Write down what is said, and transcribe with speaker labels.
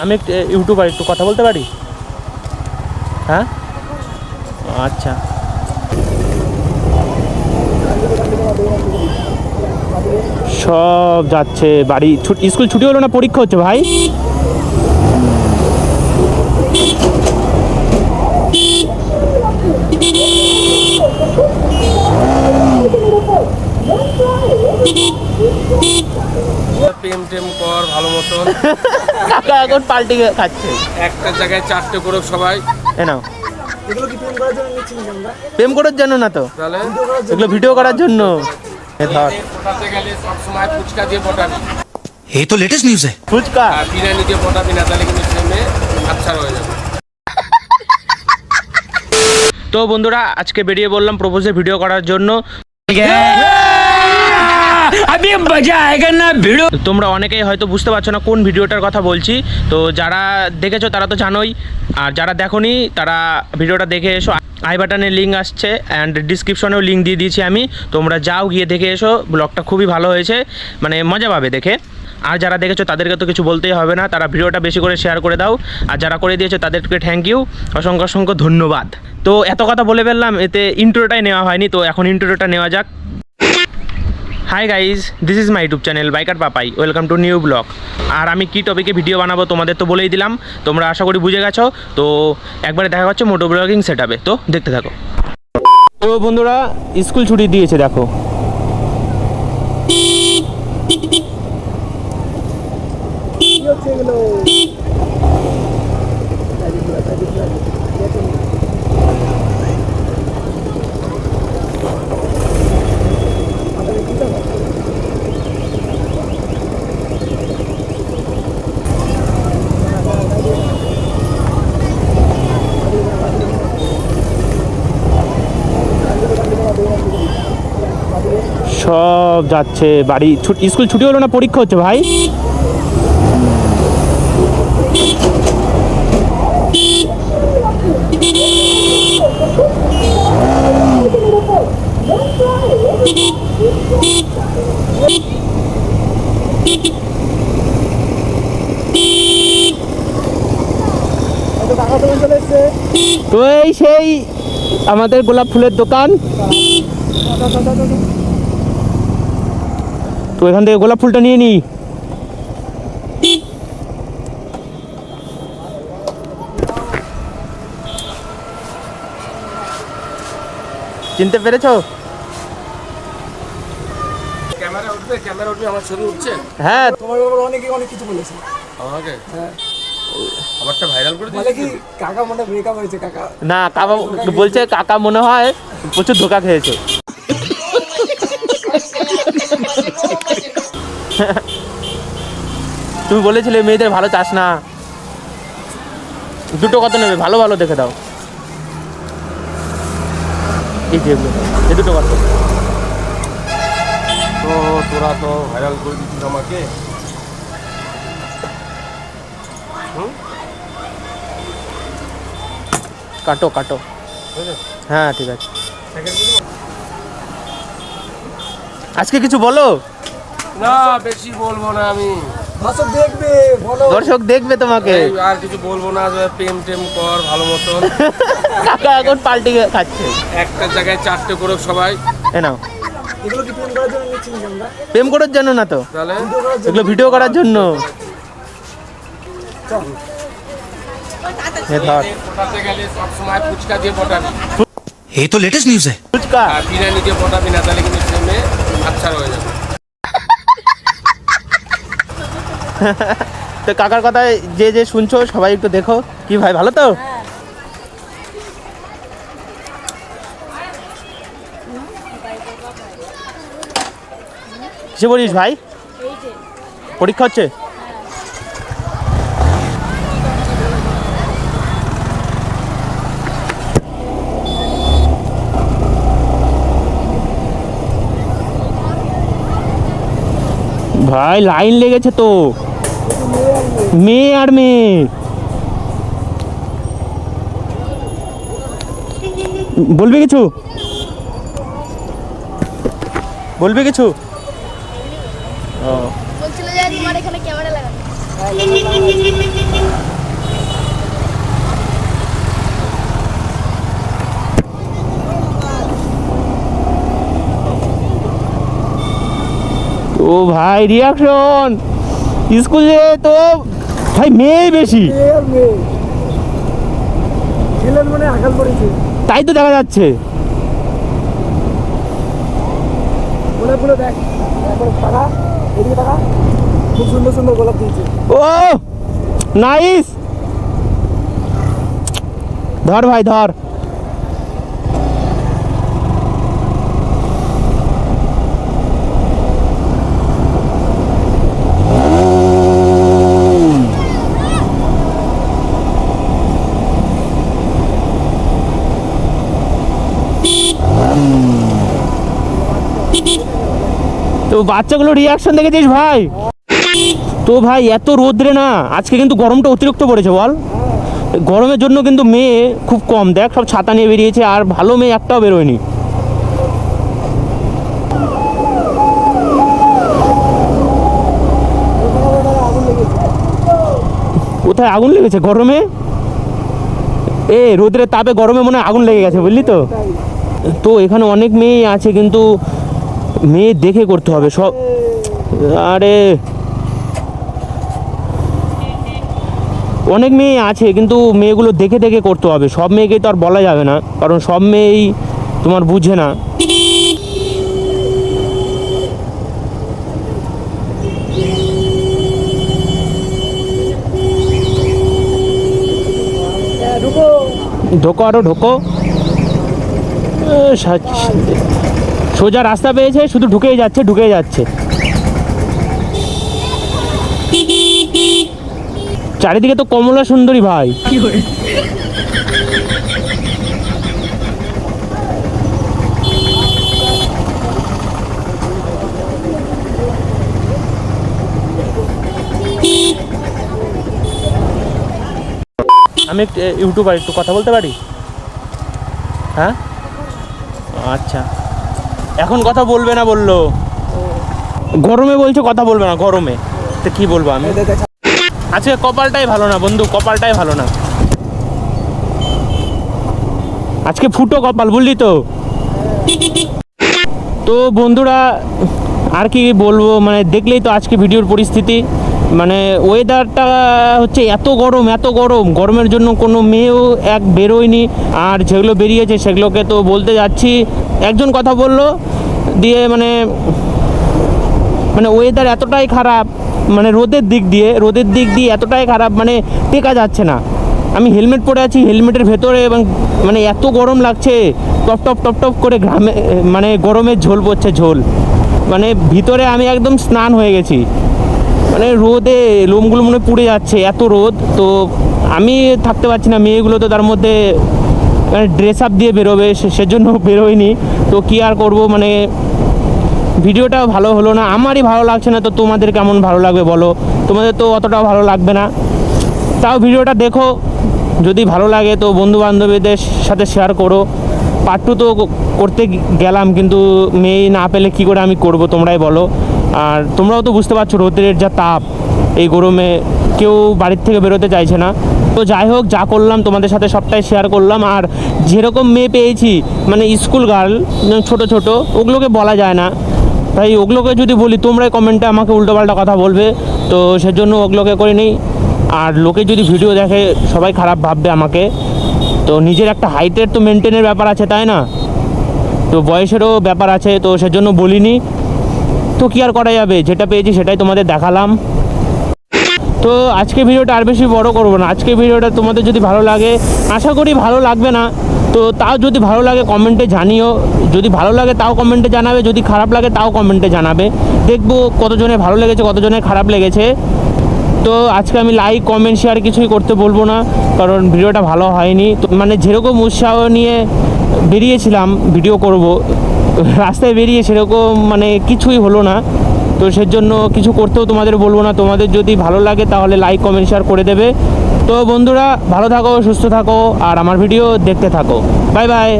Speaker 1: আমি ইউটিউবার, একটু কথা বলতে পারি? হ্যাঁ, আচ্ছা। সব যাচ্ছে বাড়ি। স্কুল ছুটি হলো না, পরীক্ষা হচ্ছে ভাই।
Speaker 2: প্রেম টেম কর ভালো মতন।
Speaker 1: কাকা এখন পাল্টি খাচ্ছে।
Speaker 2: একটা জায়গায় 4টে করে সবাই।
Speaker 1: এ নাও।
Speaker 3: এগুলো কি প্রেম করার জন্য নিচ্ছি না আমরা?
Speaker 1: প্রেম করার জন্য না তো,
Speaker 2: তাহলে
Speaker 1: এগুলো ভিডিও করার জন্য।
Speaker 2: পটাতে গেলে সবসময় ফুচকা দিয়ে পটাবি।
Speaker 4: ये तो लेटेस्ट न्यूज़ है।
Speaker 1: ফুচকা
Speaker 2: আর বিরিয়ানি দিয়ে পটাবি না, তাহলে কিন্তু ছেলে আচ্ছা হয়ে যাবে।
Speaker 1: তো বন্ধুরা, আজকে বেরিয়ে বললাম প্রপোজের ভিডিও করার জন্য।
Speaker 4: अभी मजा आएगा ना भिड़ो।
Speaker 1: তোমরা অনেকেই হয়তো বুঝতে পারছো না কোন ভিডিওটার কথা বলছি। তো যারা দেখেছো তারা তো জানোই, আর যারা দেখোনি তারা ভিডিওটা দেখে এসো। আই বাটনে লিঙ্ক আসছে অ্যান্ড ডিসক্রিপশনেও লিঙ্ক দিয়ে দিয়েছি আমি। তোমরা যাও, গিয়ে দেখে এসো। ব্লগটা খুবই ভালো হয়েছে, মানে মজা পাবে দেখে। আর যারা দেখেছো তাদেরকে তো কিছু বলতেই হবে না, তারা ভিডিওটা বেশি করে শেয়ার করে দাও। আর যারা করে দিয়েছো তাদেরকে থ্যাংক ইউ, অসংখ্য অসংখ্য ধন্যবাদ। তো এত কথা বলে ফেললাম, এতে ইন্ট্রোটাই নেওয়া হয়নি, তো এখন ইন্ট্রোটা নেওয়া যাক। Hi guys, this is my YouTube channel biker Papai, welcome to new blog. আর আমি কী টপিকে ভিডিও বানাবো তোমাদের তো বলেই দিলাম, তোমরা আশা করি বুঝে গেছো। তো একবারে দেখা হচ্ছে মোটো ব্লগিং সেট আপে, তো দেখতে থাকো। তো বন্ধুরা, স্কুল ছুটি দিয়েছে দেখো।
Speaker 3: কি হচ্ছে এগুলো?
Speaker 1: সব যাচ্ছে বাড়ি। স্কুল ছুটি হলো না, পরীক্ষা হচ্ছে ভাই।
Speaker 3: টাকা দোকান চলে এসছে।
Speaker 1: তো এই সেই আমাদের গোলাপ ফুলের দোকান। তো এখান থেকে গোলাপ ফুলটা নিয়ে নি। চিনতে পেরেছো?
Speaker 2: ক্যামেরা উঠবে, ক্যামেরা উঠবে, আমার ছবি উঠছে।
Speaker 1: হ্যাঁ,
Speaker 3: তোমার ব্যাপারে অনেক কিছু বলেছে।
Speaker 2: আমাকে
Speaker 3: হ্যাঁ,
Speaker 2: আমারটা ভাইরাল করে
Speaker 3: বলে কি
Speaker 2: দিয়েছি।
Speaker 3: কাকা মনে ব্রেকআপ হয়েছে কাকা।
Speaker 1: না কাকা বলছে, কাকা মনে হয় প্রচুর ধোকা খেয়েছে। তুমি বলেছিলে মেয়েদের ভালো চাস না। দুটো কত নেবে? ভালো ভালো দেখে দাও। এই যে এই দুটো কত?
Speaker 2: তো তোরা তো ভাইরাল করে দিচ্ছিস আমাকে।
Speaker 1: কাটো কাটো। হ্যাঁ ঠিক আছে। আজকে কিছু বলো
Speaker 2: না, বেশি বলবো না আমি।
Speaker 3: দর্শক দেখবে, বলো।
Speaker 1: দর্শক দেখবে তোমাকে।
Speaker 2: এই আর কিছু বলবো না, যে প্রেম টেম কর ভালো মতন।
Speaker 1: কাকা এখন পাল্টি খাচ্ছে।
Speaker 2: একটা জায়গায় 4টে করে সবাই।
Speaker 1: এ নাও।
Speaker 3: এগুলো কি প্রেম করার জন্য নিচ্ছি না আমরা?
Speaker 1: প্রেম করার জন্য না তো,
Speaker 2: তাহলে
Speaker 1: এগুলো ভিডিও করার জন্য।
Speaker 3: চল।
Speaker 1: এ ধর
Speaker 2: পটাতে গেলে সবসময় ফুচকা দিয়ে পটাবি।
Speaker 4: ये तो लेटेस्ट न्यूज़ है।
Speaker 1: ফুচকা।
Speaker 2: আর বিরিয়ানি দিয়ে পটাবি না, তাহলে কিন্তু ছেলে আচ্ছা হয়ে যাবে।
Speaker 1: তো কাকার কথায় যে যে শুনছো সবাই একটু দেখো। কি ভাই, ভালো তো? কিসে বলিস ভাই? পরীক্ষা হচ্ছে? ভাই লাইন লেগেছে তো, মেয়ে আর মেয়ে। বলবি কিছু? বলবি কিছু? ও
Speaker 5: বলছিল যে তোমার এখানে ক্যামেরা লাগানো।
Speaker 1: ও ভাই রিয়াকশন স্কুলে তো ভাই মেয়ে বেশি,
Speaker 3: মেয়ে আর মেয়ে ছেলের মানে আকাল পড়েছে।
Speaker 1: তাই তো দেখা যাচ্ছে।
Speaker 3: বলে বলে দেখ একবার টাকা এদিকে টাকা, খুব সুন্দর সুন্দর গোলাপ দিয়েছে।
Speaker 1: ও নাইস, ধর ভাই ধর। তো বাচ্চাগুলো রিয়াকশন দেখেছিস ভাই? তো ভাই এত রোদ্রে না আজকে কিন্তু গরমটা অতিরিক্ত পড়েছে বল। গরমের জন্য কিন্তু মেয়ে খুব কম, দেখ সব ছাতা নিয়ে বেরিয়েছে, আর ভালো মেয়ে একটাও বেরোয়নি।
Speaker 3: আগুন লেগেছে।
Speaker 1: কোথায় আগুন লেগেছে? গরমে? এ রোদ্রের তাপে গরমে মনে হয় আগুন লেগে গেছে, বুঝলি তো। তো এখানে অনেক মেয়ে আছে কিন্তু মেয়ে দেখে করতে হবে সব। আরে অনেক মেয়ে আছে কিন্তু মেয়েগুলো দেখে দেখে করতে হবে, সব মেয়েকেই তো আর বলা যাবে না, কারণ সব মেয়েই তোমার বুঝে না।
Speaker 3: ঢুকো।
Speaker 1: ঢোকো আরো ঢোকো। সোজা রাস্তা পেয়েছে, শুধু ঢুকেই যাচ্ছে ঢুকেই যাচ্ছে। চারিদিকে তো কমলা সুন্দরী ভাই। আমি একটু ইউটিউবার, একটু কথা বলতে পারি? হ্যাঁ আচ্ছা, এখন কথা বলবে না বললো, গরমে বলছে কথা বলবে না, গরমে তো কি বলবো আমি। আজকে কপালটাই ভালো না বন্ধু, কপালটাই ভালো না আজকে, ফুটো কপাল বুঝলি তো। তো বন্ধুরা আর কি বলবো, মানে দেখলেই তো আজকে ভিডিওর পরিস্থিতি, মানে ওয়েদারটা হচ্ছে এত গরম এত গরম, গরমের জন্য কোনো মেয়েও এক বেরোয়নি, আর যেগুলো বেরিয়েছে সেগুলোকে তো বলতে যাচ্ছি, একজন কথা বললো দিয়ে মানে ওয়েদার এতটাই খারাপ, মানে রোদের দিক দিয়ে এতটাই খারাপ, মানে টেকা যাচ্ছে না। আমি হেলমেট পরে আছি, হেলমেটের ভেতরে এবং মানে এত গরম লাগছে, টপ টপ টপ টপ করে ঘামে, মানে গরমের ঝোল পড়ছে ঝোল, মানে ভিতরে আমি একদম স্নান হয়ে গেছি, মানে রোদে লোমগুলো মনে পুড়ে যাচ্ছে, এত রোদ। তো আমি থাকতে পারছি না, মেয়েগুলো তো তার মধ্যে মানে ড্রেস আপ দিয়ে বেরোবে, সেজন্য বেরোয়নি। তো কী আর করবো, মানে ভিডিওটা ভালো হলো না, আমারই ভালো লাগছে না, তো তোমাদের কেমন ভালো লাগবে বলো? তোমাদের তো অতটাও ভালো লাগবে না, তাও ভিডিওটা দেখো, যদি ভালো লাগে তো বন্ধু বান্ধবীদের সাথে শেয়ার করো। পার্ট 2 তো করতে গেলাম, কিন্তু মেয়ে না পেলে কী করে আমি করব তোমরাই বলো। আর তোমরাও তো বুঝতে পারছো রোদের যা তাপ, এই গরমে কেউ বাড়ির থেকে বেরোতে চাইছে না। তো যাই হোক, যা করলাম তোমাদের সাথে সবটাই শেয়ার করলাম। আর যেরকম মেয়ে পেয়েছি, মানে স্কুল গার্ল ছোট ছোট, ওগুলোকে বলা যায় না, তাই ওগুলোকে যদি বলি তোমরাই কমেন্টে আমাকে উল্টোপাল্টা কথা বলবে, তো সেজন্য ওগুলোকে করে নিই। আর লোকে যদি ভিডিও দেখে সবাই খারাপ ভাববে আমাকে, তো নিজের একটা হাইটের তো মেনটেনের ব্যাপার আছে তাই না, তো বয়সেরও ব্যাপার আছে, তো সেজন্য বলিনি। তো কী আর করা যাবে, যেটা পেয়েছি সেটাই তোমাদের দেখালাম। তো আজকে ভিডিওটা আর বেশি বড় করব না, আজকে ভিডিওটা তোমাদের যদি ভালো লাগে, আশা করি ভালো লাগবে না, তো তাও যদি ভালো লাগে কমেন্টে জানিও, যদি ভালো লাগে তাও কমেন্টে জানাবে, যদি খারাপ লাগে তাও কমেন্টে জানাবে, দেখবো কতজনের ভালো লেগেছে কতজনের খারাপ লেগেছে। তো আজকে আমি লাইক কমেন্ট শেয়ার কিছুই করতে বলবো না, কারণ ভিডিওটা ভালো হয়নি। তো মানে যেরকম উৎসাহ নিয়ে বেরিয়েছিলাম ভিডিও করব, রাস্তায় বেরিয়ে সেরকম মানে কিছুই হলো না, তো সেজন্য কিছু করতেও তোমাদের বলবো না। তোমাদের যদি ভালো লাগে তাহলে লাইক কমেন্ট শেয়ার করে দেবে। তো বন্ধুরা ভালো থাকো, সুস্থ থাকো, আর আমার ভিডিও দেখতে থাকো। Bye bye.